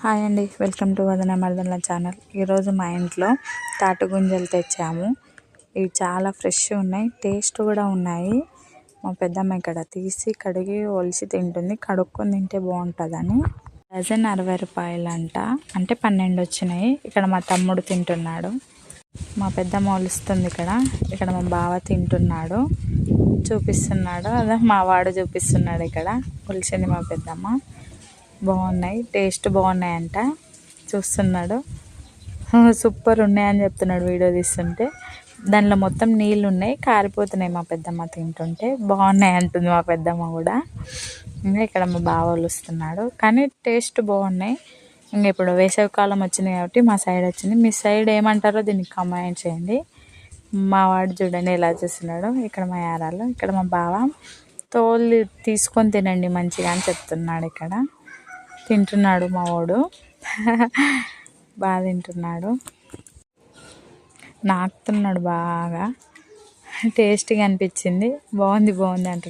Hi అండి, welcome to Vadana మర్దన్ల channel. ఈరోజు మా ఇంట్లో తాటిగుంజలు తెచ్చాము. ఇవి చాలా ఫ్రెష్ ఉన్నాయి, టేస్ట్ కూడా ఉన్నాయి. మా పెద్దమ్మ ఇక్కడ తీసి కడిగి ఒలిసి తింటుంది. కడుక్కొని తింటే బాగుంటుందని. డజన్ 60 రూపాయలు అంట, అంటే 12 వచ్చినాయి. ఇక్కడ మా తమ్ముడు తింటున్నాడు, మా పెద్దమ్మ ఒలుస్తుంది. ఇక్కడ మా బావ తింటున్నాడు, చూపిస్తున్నాడు. అదే మా వాడు చూపిస్తున్నాడు. ఇక్కడ ఒలిసింది మా పెద్దమ్మ. బాగున్నాయి, టేస్ట్ బాగున్నాయంట. చూస్తున్నాడు, సూపర్ ఉన్నాయని చెప్తున్నాడు వీడియో తీస్తుంటే. దానిలో మొత్తం నీళ్ళు ఉన్నాయి, కారిపోతున్నాయి. మా పెద్దమ్మ తింటుంటే బాగున్నాయి అంటుంది మా పెద్దమ్మ కూడా. ఇంకా ఇక్కడ మా బావ ఒలుస్తున్నాడు, కానీ టేస్ట్ బాగున్నాయి. ఇంకా ఇప్పుడు వేసవికాలం వచ్చింది కాబట్టి మా సైడ్ వచ్చింది. మీ సైడ్ ఏమంటారో దీనికి కామెంట్ చేయండి. మా వాడు చూడండి ఎలా చూస్తున్నాడు. ఇక్కడ మా యారాలు, ఇక్కడ మా బావ తోలు తీసుకొని తినండి మంచిగా అని చెప్తున్నాడు. ఇక్కడ తింటున్నాడు మా వాడు, బాగా తింటున్నాడు, నాకుతున్నాడు బాగా. టేస్టీగా అనిపించింది. బాగుంది అంటున్నాడు.